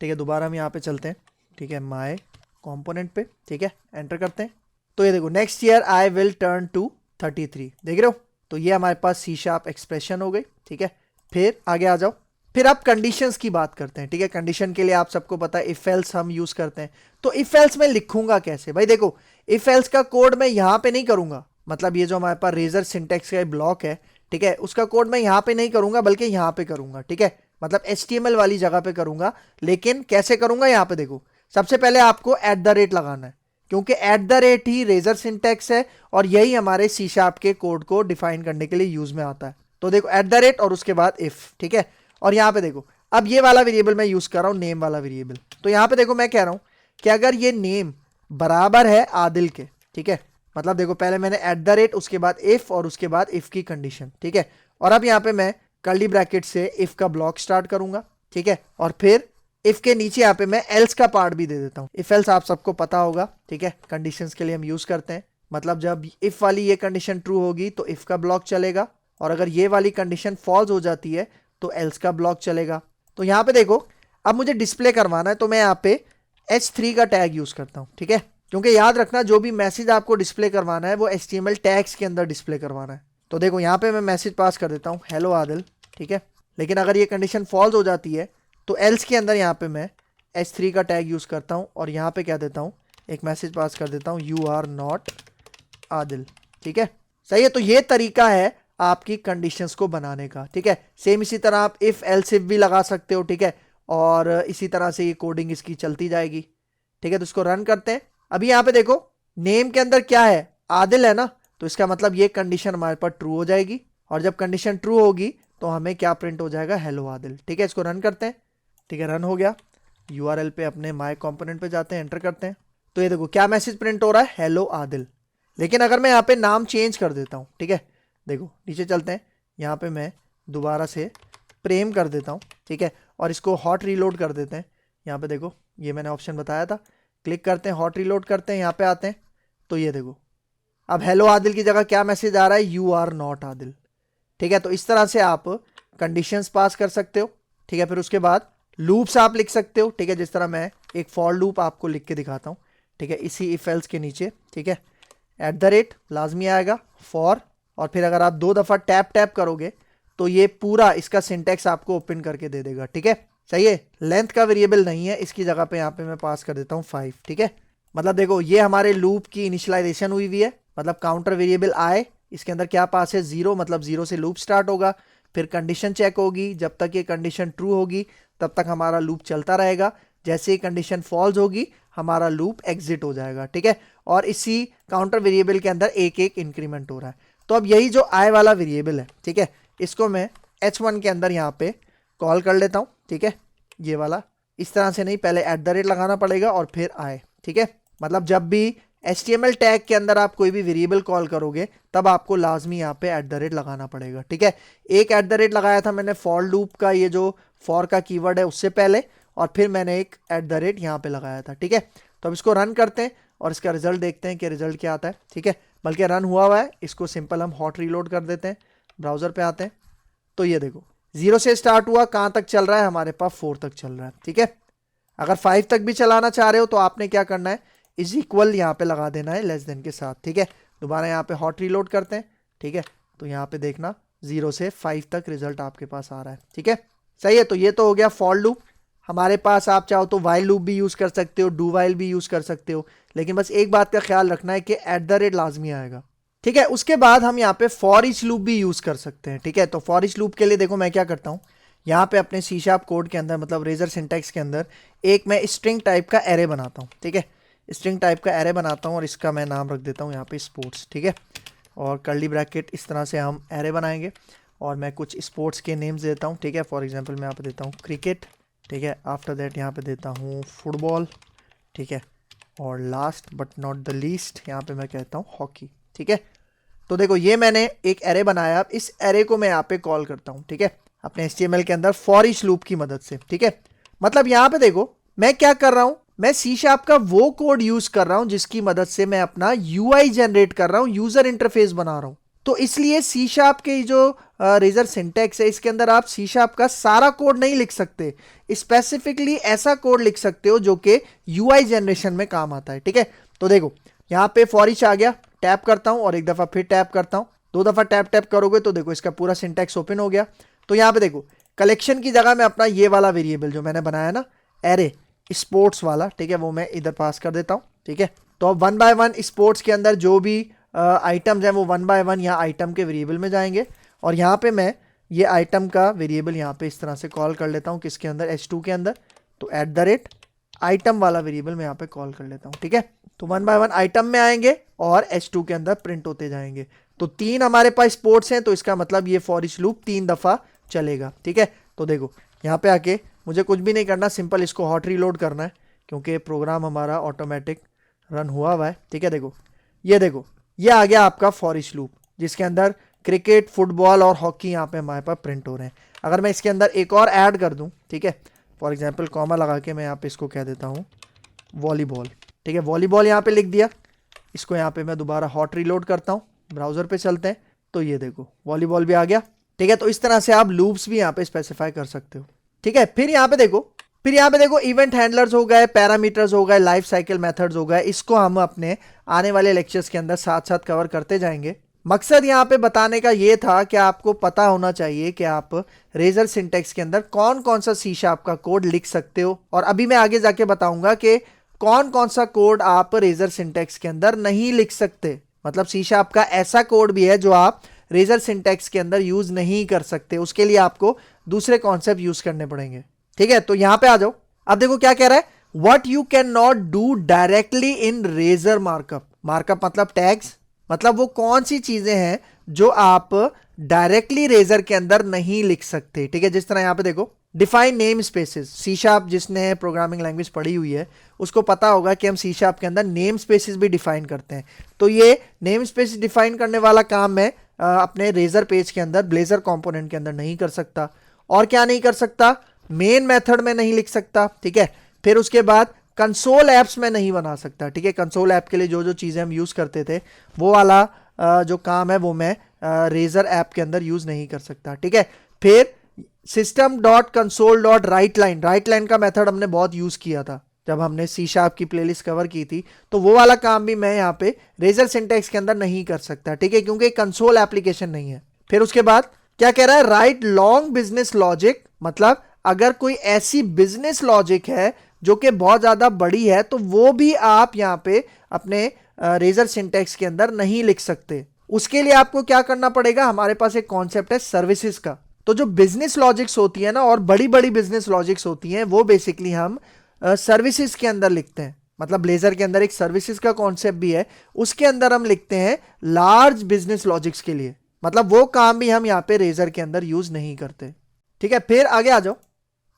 ठीक है। दोबारा हम यहाँ पे चलते हैं, ठीक है, माय कंपोनेंट पे, ठीक है, एंटर करते हैं। तो ये देखो next year I will turn to 33, देख रहे हो। तो ये हमारे पास सी शार्प एक्सप्रेशन हो गई, ठीक है। फिर आगे आ जाओ, फिर आप कंडीशंस की बात करते हैं, ठीक है। कंडीशन के लिए आप सबको पता है इफ एल्स हम यूज करते हैं। तो इफ एल्स में लिखूंगा कैसे, भाई देखो इफ एल्स का कोड मैं यहाँ पे नहीं करूंगा, मतलब ये जो हमारे पास रेजर सिंटैक्स का ब्लॉक है, ठीक है, उसका कोड मैं यहाँ पे नहीं करूंगा बल्कि यहाँ पे करूंगा, ठीक है, मतलब HTML वाली जगह पे करूंगा। लेकिन कैसे करूंगा, यहाँ पे देखो सबसे पहले आपको @ लगाना है, क्योंकि @ ही रेजर सिंटैक्स है और यही हमारे सी शार्प के कोड को डिफाइन करने के लिए यूज में आता है। तो देखो @ और उसके बाद इफ, ठीक है। और यहाँ पे देखो अब ये वाला वेरिएबल मैं यूज कर रहा हूँ, नेम वाला वेरिएबल। तो यहाँ पे देखो मैं कह रहा हूँ कि अगर ये नेम बराबर है आदिल के, ठीक है, मतलब देखो पहले मैंने @ उसके बाद इफ और उसके बाद इफ की कंडीशन, ठीक है। और अब यहाँ पे मैं कर्ली ब्रैकेट से इफ का ब्लॉक स्टार्ट करूंगा, ठीक है, और फिर इफ के नीचे यहाँ पे मैं एल्स का पार्ट भी दे देता हूँ। इफ एल्स आप सबको पता होगा, ठीक है, कंडीशंस के लिए हम यूज करते हैं। मतलब जब इफ वाली ये कंडीशन ट्रू होगी तो इफ का ब्लॉक चलेगा, और अगर ये वाली कंडीशन फॉल्स हो जाती है तो एल्स का ब्लॉक चलेगा। तो यहाँ पे देखो अब मुझे डिस्प्ले करवाना है, तो मैं यहाँ पे H3 का टैग यूज करता हूँ, ठीक है, क्योंकि याद रखना जो भी मैसेज आपको डिस्प्ले करवाना है वो HTML टैग्स के अंदर डिस्प्ले करवाना है। तो देखो यहाँ पे मैं मैसेज पास कर देता हूँ हेलो आदिल, ठीक है। लेकिन अगर ये कंडीशन फॉल्स हो जाती है तो एल्स के अंदर यहाँ पे मैं H3 का टैग यूज करता हूँ और यहाँ पे क्या देता हूँ, एक मैसेज पास कर देता हूँ यू आर नॉट आदिल, ठीक है, सही है। तो ये तरीका है आपकी कंडीशंस को बनाने का, ठीक है। सेम इसी तरह आप इफ एल्स इफ भी लगा सकते हो, ठीक है, और इसी तरह से ये कोडिंग इसकी चलती जाएगी, ठीक है। तो इसको रन करते हैं। अभी यहाँ पे देखो नेम के अंदर क्या है, आदिल है ना, तो इसका मतलब ये कंडीशन हमारे पास ट्रू हो जाएगी, और जब कंडीशन ट्रू होगी तो हमें क्या प्रिंट हो जाएगा, हेलो आदिल, ठीक है। इसको रन करते हैं, ठीक है, रन हो गया। URL पे अपने माय कंपोनेंट पे जाते हैं, एंटर करते हैं। तो ये देखो क्या मैसेज प्रिंट हो रहा है, हेलो आदिल। लेकिन अगर मैं यहाँ पे नाम चेंज कर देता हूँ, ठीक है, देखो नीचे चलते हैं, यहाँ पे मैं दोबारा से प्रेम कर देता हूँ, ठीक है, और इसको हॉट रीलोड कर देते हैं। यहाँ पे देखो ये मैंने ऑप्शन बताया था, क्लिक करते हैं, हॉट रीलोड करते हैं, यहाँ पे आते हैं, तो ये देखो अब हेलो आदिल की जगह क्या मैसेज आ रहा है, यू आर नॉट आदिल, ठीक है। तो इस तरह से आप कंडीशंस पास कर सकते हो, ठीक है। फिर उसके बाद लूप्स आप लिख सकते हो, ठीक है, जिस तरह मैं एक फॉर लूप आपको लिख के दिखाता हूँ, ठीक है, इसी इफ एल्स के नीचे, ठीक है, @ लाजमी आएगा फॉर, और फिर अगर आप 2 दफ़ा टैप करोगे तो ये पूरा इसका सिंटेक्स आपको ओपन करके दे देगा, ठीक है। सही है, लेंथ का वेरिएबल नहीं है, इसकी जगह पे यहाँ पे मैं पास कर देता हूँ 5, ठीक है। मतलब देखो ये हमारे लूप की इनिशियलाइजेशन हुई हुई है, मतलब काउंटर वेरिएबल आए, इसके अंदर क्या पास है 0, मतलब 0 से लूप स्टार्ट होगा, फिर कंडीशन चेक होगी, जब तक ये कंडीशन ट्रू होगी तब तक हमारा लूप चलता रहेगा, जैसे ही कंडीशन फॉल्स होगी हमारा लूप एग्जिट हो जाएगा, ठीक है। और इसी काउंटर वेरिएबल के अंदर एक एक इंक्रीमेंट हो रहा है। तो अब यही जो आई वाला वेरिएबल है, ठीक है, इसको मैं h1 के अंदर यहाँ पे कॉल कर लेता हूँ, ठीक है। ये वाला इस तरह से नहीं, पहले @ लगाना पड़ेगा और फिर आई, ठीक है। मतलब जब भी HTML टैग के अंदर आप कोई भी वेरिएबल कॉल करोगे तब आपको लाजमी यहाँ पे @ लगाना पड़ेगा, ठीक है। एक @ लगाया था मैंने फॉर लूप का, ये जो फॉर का कीवर्ड है उससे पहले, और फिर मैंने एक @ यहाँ पे लगाया था, ठीक है। तो अब इसको रन करते हैं और इसका रिजल्ट देखते हैं कि रिजल्ट क्या आता है, ठीक है। बल्कि रन हुआ है, इसको सिंपल हम हॉट रीलोड कर देते हैं, ब्राउजर पे आते हैं, तो ये देखो 0 से स्टार्ट हुआ, कहाँ तक चल रहा है, हमारे पास 4 तक चल रहा है, ठीक है। अगर 5 तक भी चलाना चाह रहे हो तो आपने क्या करना है, इज इक्वल यहाँ पे लगा देना है लेस देन के साथ, ठीक है। दोबारा यहाँ पे हॉट रीलोड करते हैं, ठीक है। तो यहाँ पे देखना 0 से 5 तक रिजल्ट आपके पास आ रहा है, ठीक है। सही है, तो ये तो हो गया फॉर लूप। हमारे पास आप चाहो तो वाइल लूप भी यूज कर सकते हो, डू वाइल भी यूज कर सकते हो, लेकिन बस एक बात का ख्याल रखना है कि @ लाजमी आएगा, ठीक है। उसके बाद हम यहाँ पे फॉर ईच लूप भी यूज कर सकते हैं, ठीक है। तो फॉर ईच लूप के लिए देखो मैं क्या करता हूँ, यहाँ पे अपने C# कोड के अंदर, मतलब रेजर सिंटैक्स के अंदर एक मैं स्ट्रिंग टाइप का एरे बनाता हूँ, ठीक है। स्ट्रिंग टाइप का एरे बनाता हूँ और इसका मैं नाम रख देता हूँ यहाँ पे स्पोर्ट्स, ठीक है। और कर्ली ब्रैकेट इस तरह से हम एरे बनाएंगे और मैं कुछ स्पोर्ट्स के नेम्स देता हूँ, ठीक है। फॉर एग्जांपल मैं यहाँ पे देता हूँ क्रिकेट, ठीक है। आफ्टर दैट यहाँ पे देता हूँ फुटबॉल, ठीक है। और last but not the least यहाँ पे मैं कहता हूँ हॉकी, ठीक है। तो देखो ये मैंने एक एरे बनाया, अब इस एरे को मैं यहाँ पे कॉल करता हूँ, ठीक है, अपने HTML के अंदर फॉर ईच लूप की मदद से, ठीक है। मतलब यहाँ पे देखो मैं क्या कर रहा हूँ, मैं C# का वो कोड यूज कर रहा हूँ जिसकी मदद से मैं अपना UI जनरेट कर रहा हूँ, यूजर इंटरफेस बना रहा हूँ। तो इसलिए C# के जो रेजर सिंटैक्स है इसके अंदर आप C# का सारा कोड नहीं लिख सकते, स्पेसिफिकली ऐसा कोड लिख सकते हो जो कि UI जनरेशन में काम आता है, ठीक है। तो देखो यहाँ पे फॉर ईच आ गया, टैप करता हूँ और एक दफा फिर टैप करता हूँ, 2 दफा टैप करोगे तो देखो इसका पूरा सिंटैक्स ओपन हो गया। तो यहाँ पे देखो कलेक्शन की जगह मैं अपना ये वाला वेरिएबल जो मैंने बनाया ना एरे स्पोर्ट्स वाला, ठीक है, वो मैं इधर पास कर देता हूँ, ठीक है। तो अब 1 बाय 1 स्पोर्ट्स के अंदर जो भी आइटम्स हैं वो 1 बाय 1 यहाँ आइटम के वेरिएबल में जाएंगे, और यहाँ पे मैं ये आइटम का वेरिएबल यहाँ पे इस तरह से कॉल कर लेता हूँ, किसके अंदर, H2 के अंदर। तो @ आइटम वाला वेरिएबल मैं यहाँ पे कॉल कर लेता हूँ, ठीक है। तो 1 बाय 1 आइटम में आएंगे और H2 के अंदर प्रिंट होते जाएंगे। तो 3 हमारे पास स्पोर्ट्स हैं, तो इसका मतलब ये फॉर ईच लूप 3 दफा चलेगा, ठीक है। तो देखो यहाँ पे आके मुझे कुछ भी नहीं करना, सिंपल इसको हॉट रीलोड करना है क्योंकि प्रोग्राम हमारा ऑटोमेटिक रन हुआ हुआ है, ठीक है। देखो ये आ गया आपका फॉर ईच लूप जिसके अंदर क्रिकेट, फुटबॉल और हॉकी यहाँ पे हमारे पास प्रिंट हो रहे हैं। अगर मैं इसके अंदर एक और ऐड कर दूँ, ठीक है, फॉर एग्जाम्पल कॉमा लगा के मैं यहाँ पे इसको कह देता हूँ वॉलीबॉल, ठीक है। वॉलीबॉल यहाँ पे लिख दिया, इसको यहाँ पे मैं दोबारा हॉट रीलोड करता हूँ, ब्राउजर पे चलते हैं, तो ये देखो वॉलीबॉल भी आ गया, ठीक है। तो इस तरह से आप लूप्स भी यहाँ पे स्पेसिफाई कर सकते हो, ठीक है। फिर यहाँ पे देखो इवेंट हैंडलर्स हो गए, पैरामीटर्स हो गए, लाइफ साइकिल मेथड्स हो गए, इसको हम अपने आने वाले लेक्चर्स के अंदर साथ साथ कवर करते जाएंगे। मकसद यहाँ पे बताने का ये था कि आपको पता होना चाहिए कि आप रेजर सिंटैक्स के अंदर कौन कौन सा C# का कोड लिख सकते हो, और अभी मैं आगे जाके बताऊंगा कि कौन कौन सा कोड आप रेजर सिंटैक्स के अंदर नहीं लिख सकते। मतलब C# का ऐसा कोड भी है जो आप रेजर सिंटैक्स के अंदर यूज नहीं कर सकते, उसके लिए आपको दूसरे कॉन्सेप्ट यूज करने पड़ेंगे, ठीक है। तो यहां पे आ जाओ, अब देखो क्या कह रहा है, what you can not do directly in Razor markup. Markup मतलब टैग्स, मतलब वो कौन सी चीजें हैं जो आप डायरेक्टली रेजर के अंदर नहीं लिख सकते, ठीक है। जिस तरह यहां पे देखो डिफाइन नेम स्पेसेस, C# जिसने प्रोग्रामिंग लैंग्वेज पढ़ी हुई है उसको पता होगा कि हम C# के अंदर नेम स्पेसेस भी डिफाइन करते हैं। तो ये नेम स्पेस डिफाइन करने वाला काम मैं अपने रेजर पेज के अंदर ब्लेजर कंपोनेंट के अंदर नहीं कर सकता। और क्या नहीं कर सकता, मेन मेथड में नहीं लिख सकता, ठीक है। फिर उसके बाद कंसोल ऐप्स में नहीं बना सकता, ठीक है। कंसोल ऐप के लिए जो जो चीज़ें हम यूज़ करते थे वो वाला जो काम है वो मैं रेजर ऐप के अंदर यूज़ नहीं कर सकता, ठीक है। फिर system.console.writeLine, राइट लाइन का मेथड हमने बहुत यूज़ किया था जब हमने C# की प्लेलिस्ट कवर की थी, तो वो वाला काम भी मैं यहाँ पे रेजर सिंटैक्स के अंदर नहीं कर सकता, ठीक है, क्योंकि कंसोल एप्लीकेशन नहीं है। फिर उसके बाद क्या कह रहा है, राइट लॉन्ग बिजनेस लॉजिक, मतलब अगर कोई ऐसी बिजनेस लॉजिक है जो कि बहुत ज्यादा बड़ी है तो वो भी आप यहां पे अपने रेजर सिंटैक्स के अंदर नहीं लिख सकते। उसके लिए आपको क्या करना पड़ेगा, हमारे पास एक कॉन्सेप्ट है सर्विसेज का। तो जो बिजनेस लॉजिक्स होती है ना, और बड़ी बड़ी बिजनेस लॉजिक्स होती हैं, वो बेसिकली हम सर्विसेज के अंदर लिखते हैं। मतलब ब्लेजर के अंदर एक सर्विसेज का कॉन्सेप्ट भी है, उसके अंदर हम लिखते हैं लार्ज बिजनेस लॉजिक्स के लिए। मतलब वो काम भी हम यहाँ पे रेजर के अंदर यूज नहीं करते। ठीक है, फिर आगे आ जाओ।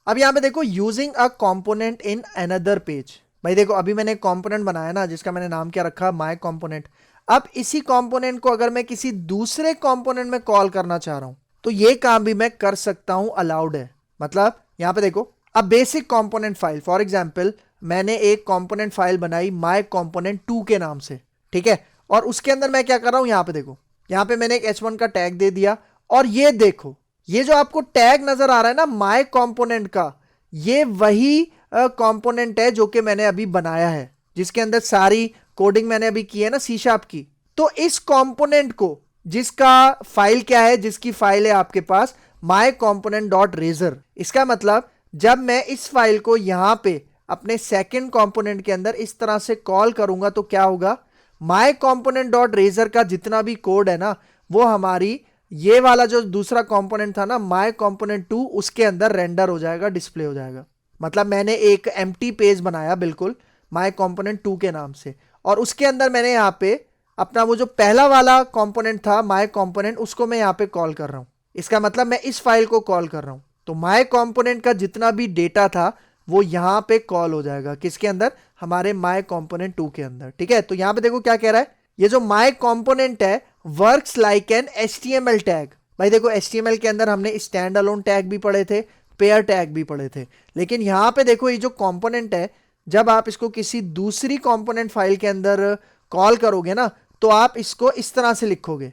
अब यहाँ पे देखो, using a component in another page. भाई देखो, अभी मैंने एक कंपोनेंट बनाया ना, जिसका मैंने नाम क्या रखा, माय कंपोनेंट। अब इसी कंपोनेंट को अगर मैं किसी दूसरे कंपोनेंट में कॉल करना चाह रहा हूं तो ये काम भी मैं कर सकता हूं, अलाउड है। मतलब यहां पे देखो, अब basic component file, for example मैंने एक कंपोनेंट फाइल बनाई माय कंपोनेंट 2 के नाम से, ठीक है। और उसके अंदर मैं क्या कर रहा हूं, यहां पे देखो, यहां पे मैंने एक h1 का टैग दे दिया। और ये देखो, ये जो आपको टैग नजर आ रहा है ना माय कंपोनेंट का, ये वही कंपोनेंट है जो कि मैंने अभी बनाया है, जिसके अंदर सारी कोडिंग मैंने अभी की है ना सी शार्प की। तो इस कंपोनेंट को, जिसका फाइल क्या है, जिसकी फाइल है आपके पास माय कंपोनेंट डॉट रेजर, इसका मतलब जब मैं इस फाइल को यहां पे अपने सेकंड कंपोनेंट के अंदर इस तरह से कॉल करूंगा तो क्या होगा, माय कंपोनेंट डॉट रेजर का जितना भी कोड है ना, वो हमारी ये वाला जो दूसरा कंपोनेंट था ना माय कंपोनेंट 2, उसके अंदर रेंडर हो जाएगा, डिस्प्ले हो जाएगा। मतलब मैंने एक एम्प्टी पेज बनाया बिल्कुल माय कंपोनेंट 2 के नाम से, और उसके अंदर मैंने यहाँ पे अपना वो जो पहला वाला कंपोनेंट था माय कंपोनेंट, उसको मैं यहाँ पे कॉल कर रहा हूँ। इसका मतलब मैं इस फाइल को कॉल कर रहा हूँ, तो माय कंपोनेंट का जितना भी डेटा था वो यहाँ पे कॉल हो जाएगा, किसके अंदर, हमारे माय कंपोनेंट 2 के अंदर। ठीक है, तो यहाँ पे देखो क्या कह रहा है, ये जो माय कंपोनेंट है works like an HTML tag. भाई देखो, HTML के अंदर हमने स्टैंड अलोन टैग भी पढ़े थे, पेयर टैग भी पढ़े थे, लेकिन यहाँ पे देखो ये जो कंपोनेंट है, जब आप इसको किसी दूसरी कंपोनेंट फाइल के अंदर कॉल करोगे ना, तो आप इसको इस तरह से लिखोगे।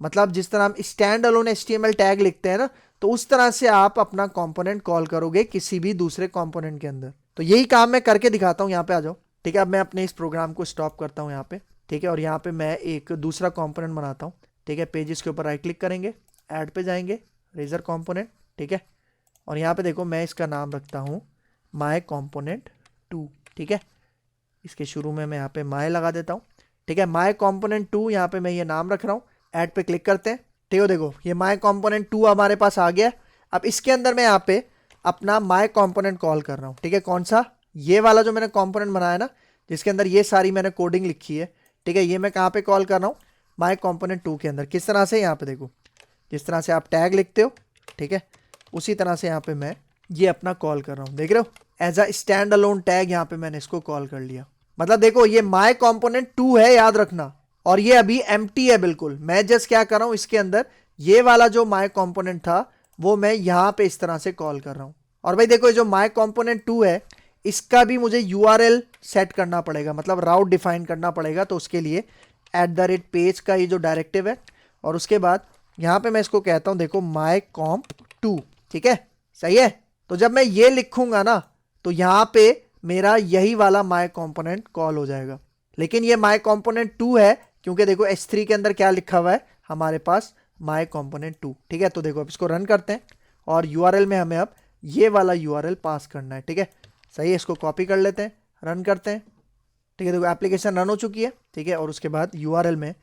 मतलब जिस तरह हम स्टैंड अलोन HTML टैग लिखते हैं ना, तो उस तरह से आप अपना कंपोनेंट कॉल करोगे किसी भी दूसरे कंपोनेंट के अंदर। तो यही काम मैं करके दिखाता हूं, यहाँ पे आ जाओ। ठीक है, अब मैं अपने इस प्रोग्राम को स्टॉप करता हूं यहाँ पे। ठीक है, और यहाँ पे मैं एक दूसरा कंपोनेंट बनाता हूँ। ठीक है, पेजेस के ऊपर राइट क्लिक करेंगे, ऐड पे जाएंगे, रेजर कंपोनेंट। ठीक है, और यहाँ पे देखो मैं इसका नाम रखता हूँ माय कंपोनेंट 2। ठीक है, इसके शुरू में मैं यहाँ पे माय लगा देता हूँ। ठीक है, माय कंपोनेंट 2, यहाँ पे मैं ये नाम रख रहा हूँ। ऐड पे क्लिक करते हैं। ठीक है, देखो ये माय कंपोनेंट 2 हमारे पास आ गया। अब इसके अंदर मैं यहाँ पे अपना माय कंपोनेंट कॉल कर रहा हूँ। ठीक है, कौन सा, ये वाला जो मैंने कंपोनेंट बनाया ना, जिसके अंदर ये सारी मैंने कोडिंग लिखी है। ठीक है, ये मैं कहाँ पे कॉल कर रहा हूँ, माय कंपोनेंट 2 के अंदर। किस तरह से, यहाँ पे देखो, जिस तरह से आप टैग लिखते हो, ठीक है, उसी तरह से यहाँ पे मैं ये अपना कॉल कर रहा हूँ। देख रहे हो, as a standalone tag यहाँ पे मैंने इसको कॉल कर लिया। मतलब देखो ये माय कंपोनेंट 2 है, याद रखना, और ये अभी एम्प्टी है बिल्कुल। मैं जस्ट क्या कर रहा हूँ, इसके अंदर ये वाला जो माय कंपोनेंट था वो मैं यहाँ पे इस तरह से कॉल कर रहा हूँ। और भाई देखो, ये जो माय कंपोनेंट 2 है, इसका भी मुझे URL सेट करना पड़ेगा, मतलब राउट डिफाइन करना पड़ेगा। तो उसके लिए @पेज का ये जो डायरेक्टिव है, और उसके बाद यहाँ पे मैं इसको कहता हूँ, देखो माय कॉम्प 2। ठीक है, सही है। तो जब मैं ये लिखूंगा ना, तो यहाँ पे मेरा यही वाला माय कंपोनेंट कॉल हो जाएगा। लेकिन ये माय कंपोनेंट 2 है, क्योंकि देखो H3 के अंदर क्या लिखा हुआ है हमारे पास, माय कंपोनेंट 2। ठीक है, तो देखो अब इसको रन करते हैं, और URL में हमें अब ये वाला URL पास करना है। ठीक है, सही है, इसको कॉपी कर लेते हैं, रन करते हैं। ठीक है, देखो एप्लीकेशन रन हो चुकी है। ठीक है, और उसके बाद URL में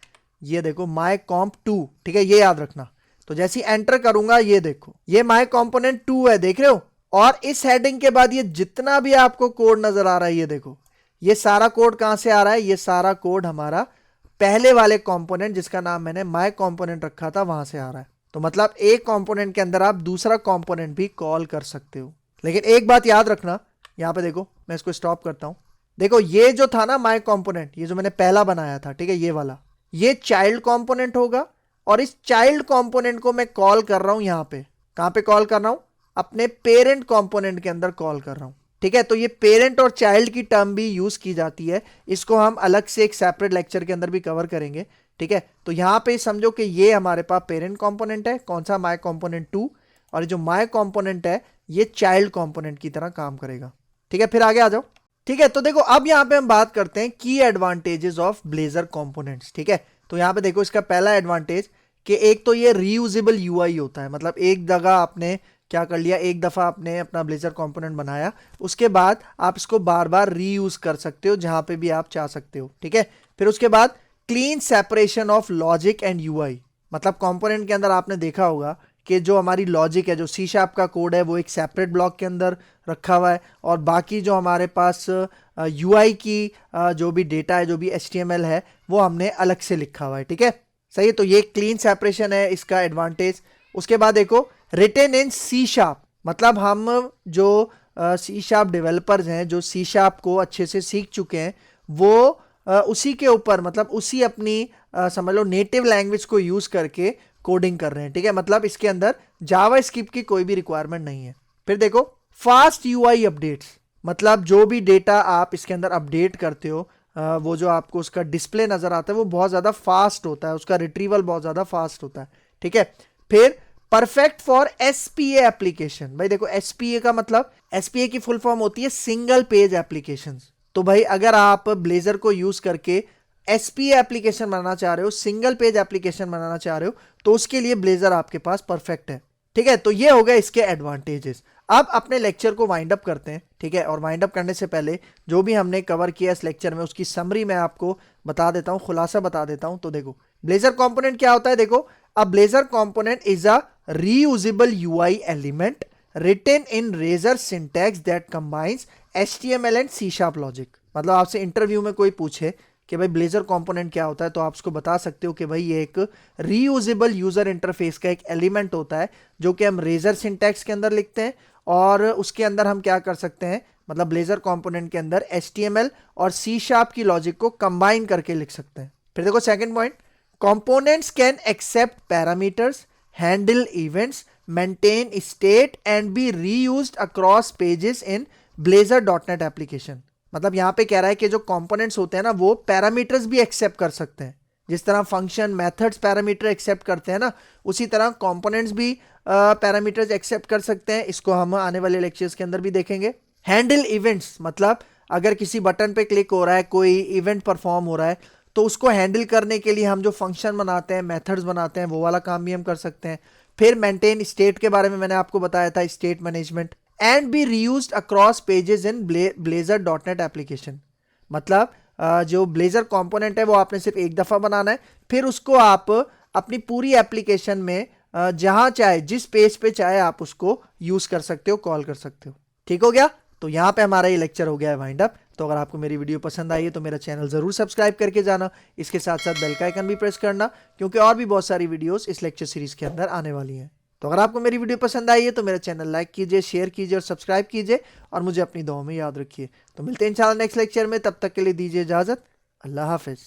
ये देखो माय कॉम्प 2। ठीक है, ये याद रखना। तो जैसे ही एंटर करूंगा, ये देखो ये माय कंपोनेंट 2 है, देख रहे हो। और इस हेडिंग के बाद ये जितना भी आपको कोड नजर आ रहा है, ये देखो, ये सारा कोड कहां से आ रहा है, ये सारा कोड हमारा पहले वाले कंपोनेंट, जिसका नाम मैंने माय कंपोनेंट रखा था, वहां से आ रहा है। तो मतलब एक कंपोनेंट के अंदर आप दूसरा कंपोनेंट भी कॉल कर सकते हो। लेकिन एक बात याद रखना, यहां पे देखो मैं इसको स्टॉप करता हूं। देखो ये जो था ना माय कंपोनेंट, ये जो मैंने पहला बनाया था, ठीक है, ये वाला, ये चाइल्ड कंपोनेंट होगा। और इस चाइल्ड कंपोनेंट को मैं कॉल कर रहा हूं यहां पे, कहां पे कॉल कर रहा हूं, अपने पेरेंट कंपोनेंट के अंदर कॉल कर रहा हूं। ठीक है, तो ये पेरेंट और चाइल्ड की टर्म भी यूज की जाती है, इसको हम अलग से एक सेपरेट लेक्चर के अंदर भी कवर करेंगे। ठीक है, तो यहां पे समझो कि ये हमारे पास पेरेंट कंपोनेंट है, कौन सा, माय कंपोनेंट 2, और जो माय कंपोनेंट है ये चाइल्ड कंपोनेंट की तरह काम करेगा। ठीक है, फिर आगे आ जाओ। ठीक है, तो देखो अब यहां पे हम बात करते हैं की एडवांटेजेस ऑफ ब्लेजर कंपोनेंट्स। ठीक है, तो यहां पे देखो इसका पहला एडवांटेज कि एक तो ये रीयूजेबल यूआई होता है, मतलब एक जगह आपने क्या कर लिया, एक दफा आपने अपना ब्लेजर कंपोनेंट बनाया, उसके बाद आप इसको बार बार रीयूज कर सकते हो जहां पे भी आप चाह सकते हो, ठीक है। फिर उसके बाद clean separation of logic and UI, मतलब कंपोनेंट के अंदर आपने देखा होगा कि जो हमारी लॉजिक है, जो सी शार्प का कोड है, वो एक सेपरेट ब्लॉक के अंदर रखा हुआ है, और बाकी जो हमारे पास यूआई की जो भी डेटा है, जो भी एचटीएमएल है, वो हमने अलग से लिखा हुआ है, ठीक है। सही है, तो ये क्लीन सेपरेशन है इसका एडवांटेज। उसके बाद देखो रिटेन इन सी शार्प, मतलब हम जो सी शार्प डेवलपर्स हैं, जो सी शार्प को अच्छे से सीख चुके हैं, वो उसी के ऊपर, मतलब उसी अपनी समझ लो नेटिव लैंग्वेज को यूज करके कोडिंग कर रहे हैं, ठीक है। मतलब इसके अंदर जावा स्क्रिप्ट की कोई भी रिक्वायरमेंट नहीं है। फिर देखो फास्ट यूआई अपडेट्स, मतलब जो भी डेटा आप इसके अंदर अपडेट करते हो, वो जो आपको उसका डिस्प्ले नजर आता है वो बहुत ज्यादा फास्ट होता है, उसका रिट्रीवल बहुत ज्यादा फास्ट होता है, ठीक है। फिर परफेक्ट फॉर एसपीए एप्लीकेशन, भाई देखो एसपीए का मतलब, एसपीए की फुल फॉर्म होती है सिंगल पेज एप्लीकेशन। तो भाई अगर आप ब्लेजर को यूज करके एसपीए एप्लीकेशन बनाना चाह रहे हो, सिंगल पेज एप्लीकेशन बनाना चाह रहे हो, तो उसके लिए ब्लेजर आपके पास परफेक्ट है, ठीक है। तो ये हो गए इसके एडवांटेजेस। अब अपने लेक्चर को वाइंड अप करते हैं, ठीक है। और वाइंड अप करने से पहले जो भी हमने कवर किया इस लेक्चर में, उसकी समरी मैं आपको बता देता हूं, खुलासा बता देता हूं। तो देखो ब्लेजर कंपोनेंट क्या होता है, देखो a Blazor component is a reusable UI element written in Razor syntax that combines HTML and C Sharp logic। मतलब आपसे इंटरव्यू में कोई पूछे कि भाई ब्लेजर कंपोनेंट क्या होता है, तो आप उसको बता सकते हो कि भाई ये एक रीयूजेबल यूजर इंटरफेस का एक एलिमेंट होता है, जो कि हम रेजर सिंटैक्स के अंदर लिखते हैं, और उसके अंदर हम क्या कर सकते हैं, मतलब ब्लेजर कंपोनेंट के अंदर HTML और C Sharp की लॉजिक को कंबाइन करके लिख सकते हैं। फिर देखो second point, components can accept parameters, handle events, maintain state and be reused across pages in blazor.net application। मतलब यहां पे कह रहा है कि जो कंपोनेंट्स होते हैं ना, वो पैरामीटर्स भी एक्सेप्ट कर सकते हैं, जिस तरह फंक्शन मेथड्स पैरामीटर एक्सेप्ट करते हैं ना, उसी तरह कंपोनेंट्स भी पैरामीटर्स एक्सेप्ट कर सकते हैं। इसको हम आने वाले लेक्चर्स के अंदर भी देखेंगे। हैंडल इवेंट्स, मतलब अगर किसी बटन पे क्लिक हो रहा है, कोई इवेंट परफॉर्म हो रहा है, तो उसको हैंडल करने के लिए हम जो फंक्शन बनाते हैं, मेथड्स बनाते हैं, वो वाला काम भी हम कर सकते हैं। फिर मेंटेन स्टेट के बारे में मैंने आपको बताया था, state management. And be reused across pages in Blazor dot net application, मतलब जो ब्लेजर कंपोनेंट है वो आपने सिर्फ एक दफा बनाना है, फिर उसको आप अपनी पूरी एप्लीकेशन में जहां चाहे, जिस पेज पे चाहे आप उसको यूज कर सकते हो, कॉल कर सकते हो। ठीक हो गया। तो यहाँ पे हमारा ये लेक्चर हो गया है वाइंड अप। तो अगर आपको मेरी वीडियो पसंद आई है तो मेरा चैनल जरूर सब्सक्राइब करके जाना, इसके साथ साथ बेल का आइकन भी प्रेस करना, क्योंकि और भी बहुत सारी वीडियोस इस लेक्चर सीरीज के अंदर आने वाली हैं। तो अगर आपको मेरी वीडियो पसंद आई है तो मेरा चैनल लाइक कीजिए, शेयर कीजिए और सब्सक्राइब कीजिए, और मुझे अपनी दुआओं में याद रखिए। तो मिलते हैं इंशाल्लाह नेक्स्ट लेक्चर में, तब तक के लिए दीजिए इजाजत। अल्लाह हाफिज।